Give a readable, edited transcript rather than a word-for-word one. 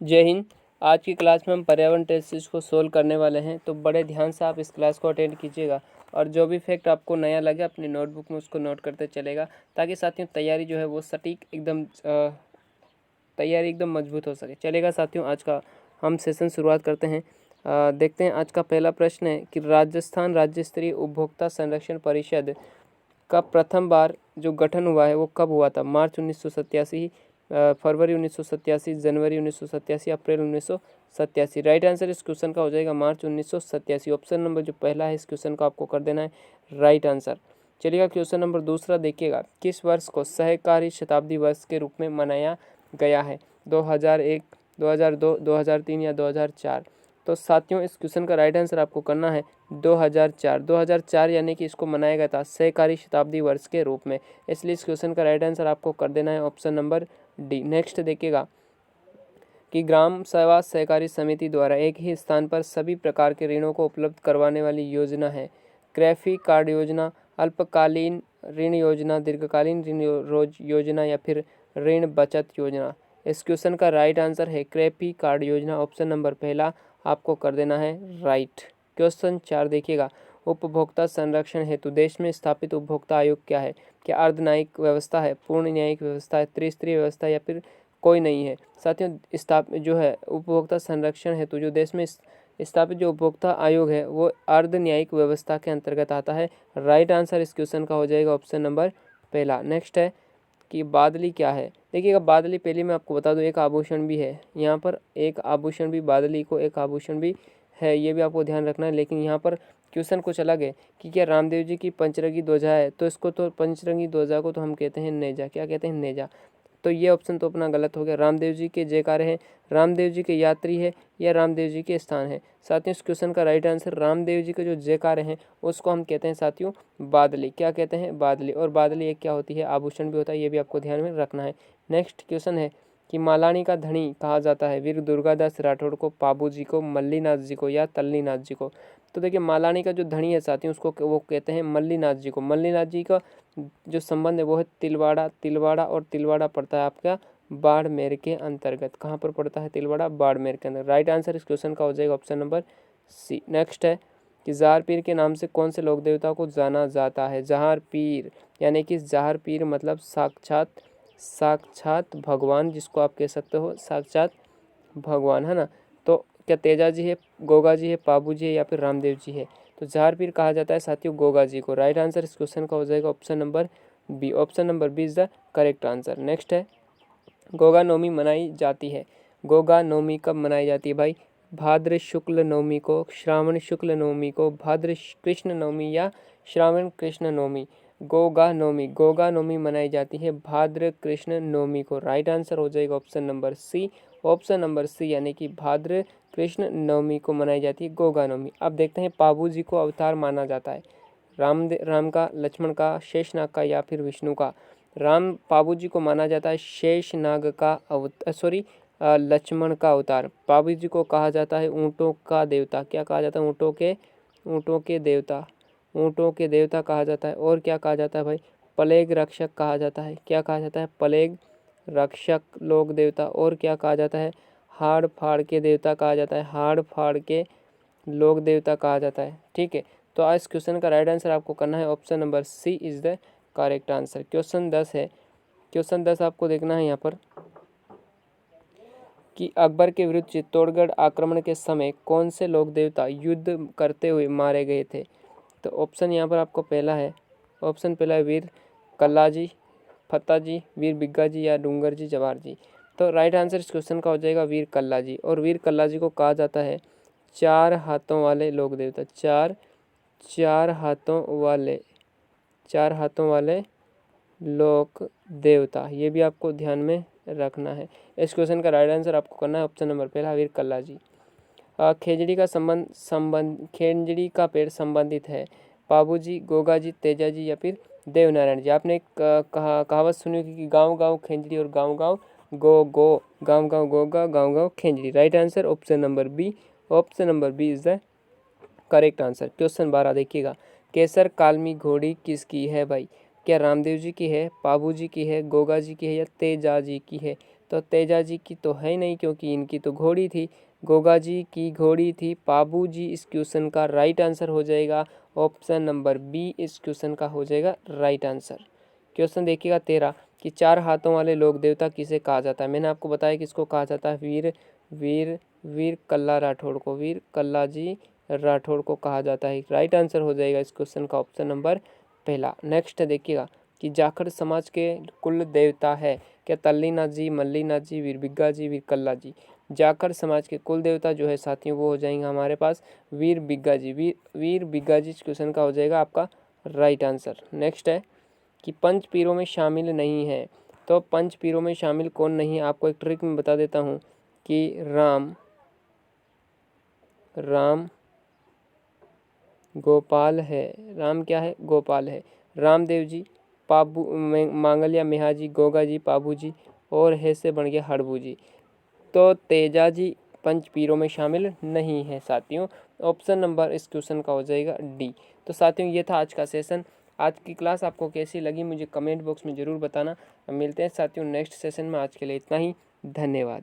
जय हिंद। आज की क्लास में हम पर्यावरण टेस्ट सीरीज को सोल्व करने वाले हैं, तो बड़े ध्यान से आप इस क्लास को अटेंड कीजिएगा और जो भी फैक्ट आपको नया लगे अपनी नोटबुक में उसको नोट करते चलेगा, ताकि साथियों तैयारी जो है वो सटीक एकदम तैयारी एकदम मजबूत हो सके। चलेगा साथियों, आज का हम सेशन शुरुआत करते हैं। देखते हैं आज का पहला प्रश्न है कि राजस्थान राज्य स्तरीय उपभोक्ता संरक्षण परिषद का प्रथम बार जो गठन हुआ है वो कब हुआ था? मार्च 1987, फरवरी 1987, जनवरी 1987, अप्रैल 1987। राइट आंसर इस क्वेश्चन का हो जाएगा मार्च 1987। ऑप्शन नंबर जो पहला है इस क्वेश्चन का आपको कर देना है राइट आंसर। चलिएगा क्वेश्चन नंबर दूसरा देखिएगा, किस वर्ष को सहकारी शताब्दी वर्ष के रूप में मनाया गया है? 2001, 2002, 2003 या 2004? तो साथियों इस क्वेश्चन का राइट आंसर आपको करना है 2004। 2004 यानी कि इसको मनाया गया था सहकारी शताब्दी वर्ष के रूप में, इसलिए इस क्वेश्चन का राइट आंसर आपको कर देना है ऑप्शन नंबर डी। नेक्स्ट देखिएगा कि ग्राम सेवा सहकारी समिति द्वारा एक ही स्थान पर सभी प्रकार के ऋणों को उपलब्ध करवाने वाली योजना है? क्रैफी कार्ड योजना, अल्पकालीन ऋण योजना, दीर्घकालीन ऋण योजना या फिर ऋण बचत योजना? इस क्वेश्चन का राइट आंसर है क्रैफी कार्ड योजना। ऑप्शन नंबर पहला आपको कर देना है राइट। क्वेश्चन 4 देखिएगा, उपभोक्ता संरक्षण हेतु देश में स्थापित उपभोक्ता आयोग क्या है? क्या अर्धन्यायिक व्यवस्था है, पूर्ण न्यायिक व्यवस्था है, त्रिस्तरीय व्यवस्था या फिर कोई नहीं है? साथियों जो है उपभोक्ता संरक्षण हेतु जो देश में स्थापित जो उपभोक्ता आयोग है वो अर्ध न्यायिक व्यवस्था के अंतर्गत आता है। राइट आंसर इस क्वेश्चन का हो जाएगा ऑप्शन नंबर पहला। नेक्स्ट है कि बादली क्या है? देखिएगा बादली पहले मैं आपको बता दूं एक आभूषण भी है, यहाँ पर एक आभूषण भी, बादली को एक आभूषण भी है, ये भी आपको ध्यान रखना है। लेकिन यहाँ पर क्वेश्चन कुछ अलग है कि क्या रामदेव जी की पंचरंगी ध्वजा है? तो इसको तो पंचरंगी ध्वजा को तो हम कहते हैं नेजा। क्या कहते हैं? नेजा। तो ये ऑप्शन तो अपना गलत हो गया। रामदेव जी के जयकारे हैं, रामदेव जी के यात्री है या रामदेव जी के स्थान है? साथियों इस क्वेश्चन का राइट आंसर रामदेव जी के जो जयकारे हैं उसको हम कहते हैं साथियों बादली। क्या कहते हैं? बादली। और बादली एक क्या होती है? आभूषण भी होता है, ये भी आपको ध्यान में रखना है। नेक्स्ट क्वेश्चन है कि मालानी का धनी कहा जाता है? वीर दुर्गादास राठौड़ को, पाबू जी को, मल्लीनाथ जी को या तल्लीनाथ जी को? तो देखिए मालानी का जो धनी है साथियों उसको वो कहते हैं मल्लीनाथ जी को। मल्लीनाथ जी का जो संबंध है वो है तिलवाड़ा। तिलवाड़ा और तिलवाड़ा पड़ता है आपका बाड़मेर के अंतर्गत। कहाँ पर पड़ता है? तिलवाड़ा बाड़मेर के अंदर। राइट आंसर इस क्वेश्चन का हो जाएगा ऑप्शन नंबर सी। नेक्स्ट है कि जार पीर के नाम से कौन से लोक देवता को जाना जाता है? जहार पीर यानी कि जहार पीर मतलब साक्षात भगवान, जिसको आप कह सकते हो साक्षात भगवान, है ना? तो क्या तेजा जी है, गोगा जी है, पाबू जी है या फिर रामदेव जी है? तो जहार पीर कहा जाता है साथियों गोगा जी को। राइट आंसर इस क्वेश्चन का हो जाएगा option number B. Option number B is the correct answer. Next है गोगा नवमी मनाई जाती है? गोगा नवमी कब मनाई जाती है भाई? भाद्र शुक्ल नवमी को, श्रावण शुक्ल नवमी को, भाद्र कृष्ण नवमी या श्रावण कृष्ण नवमी? गोगा नवमी मनाई जाती है भाद्र कृष्ण नवमी को। राइट आंसर हो जाएगा option number C. Option number C यानी कि भाद्र कृष्ण नवमी को मनाई जाती है गोगा नवमी। अब देखते हैं पाबू जी को अवतार माना जाता है? राम का, लक्ष्मण का, शेषनाग का या फिर विष्णु का? पाबू जी को माना जाता है शेषनाग का लक्ष्मण का अवतार। पाबू जी को कहा जाता है ऊँटों का देवता। क्या कहा जाता है? ऊँटों के देवता कहा जाता है। और क्या कहा जाता है भाई? प्लेग रक्षक कहा जाता है। क्या कहा जाता है? प्लेग रक्षक लोक देवता। और क्या कहा जाता है? हाड़ फाड़ के देवता कहा जाता है। हाड़ फाड़ के लोक देवता कहा जाता है। ठीक है, तो आज इस क्वेश्चन का राइट आंसर आपको करना है option number C is the correct answer. Question 10 है। क्वेश्चन 10 आपको देखना है यहाँ पर कि अकबर के विरुद्ध चित्तौड़गढ़ आक्रमण के समय कौन से लोक देवता युद्ध करते हुए मारे गए थे? तो ऑप्शन यहाँ पर आपको पहला है, ऑप्शन पहला है वीर कल्ला जी, फत्ता जी, वीर बिग्गा जी या डूंगर जी, जवाहर जी? तो राइट आंसर इस क्वेश्चन का हो जाएगा वीर कल्ला जी। और वीर कल्ला जी को कहा जाता है चार हाथों वाले लोक देवता। चार हाथों वाले लोक देवता, ये भी आपको ध्यान में रखना है। इस क्वेश्चन का राइट आंसर आपको करना है ऑप्शन नंबर पहला वीर कल्ला जी। खेजड़ी का पेड़ संबंधित है? पाबू जी, गोगा जी, तेजा जी या फिर देवनारायण जी? आपने कहावत सुनी होगी कि गाँव गाँव खेजड़ी और गाँव गाँव गो गो, गाँव गाँव गोगा, गाँव गाँव Khejadi. Right answer option number B. Option number B is the correct answer. Question 12 देखिएगा, केसर कालमी घोड़ी किसकी है भाई? क्या रामदेव जी की है, पाबू जी की है, गोगा जी की है या तेजा जी की है? तो तेजा जी की तो है ही नहीं, क्योंकि इनकी तो घोड़ी थी। गोगा जी की घोड़ी थी। पाबू जी इस क्वेश्चन का राइट आंसर हो जाएगा। ऑप्शन नंबर बी इस क्वेश्चन का हो जाएगा राइट आंसर। क्वेश्चन देखिएगा 13 कि 4 हाथों वाले लोक देवता किसे कहा जाता है। मैंने आपको बताया किसको कहा जाता है, वीर कल्ला राठौड़ को, वीर कल्ला जी राठौड़ को कहा जाता है। राइट आंसर हो जाएगा इस क्वेश्चन का ऑप्शन नंबर पहला। नेक्स्ट देखिएगा कि जाखड़ समाज के कुल देवता है। क्या तल्लीनाथ जी, मल्लीनाथ जी, वीर बिग्गा जी, वीर कल्ला जी। जाखड़ समाज के कुल देवता जो है साथियों वो हो जाएंगे हमारे पास वीर बिग्गा जी। वीर बिग्गा जी इस क्वेश्चन का हो जाएगा आपका राइट आंसर। नेक्स्ट है कि पंच पीरों में शामिल नहीं है। तो पंच पीरों में शामिल कौन नहीं है, आपको एक ट्रिक में बता देता हूँ कि राम गोपाल है। राम क्या है, गोपाल है। रामदेव जी, पाबू मांगलिया मेहा जी, गोगा जी, पाबू जी और है से बन गया हड़बू जी। तो तेजा जी पंच पीरों में शामिल नहीं है साथियों। ऑप्शन नंबर इस क्वेश्चन का हो जाएगा डी। तो साथियों ये था आज का सेशन। आज की क्लास आपको कैसी लगी मुझे कमेंट बॉक्स में ज़रूर बताना। मिलते हैं साथियों नेक्स्ट सेशन में। आज के लिए इतना ही, धन्यवाद।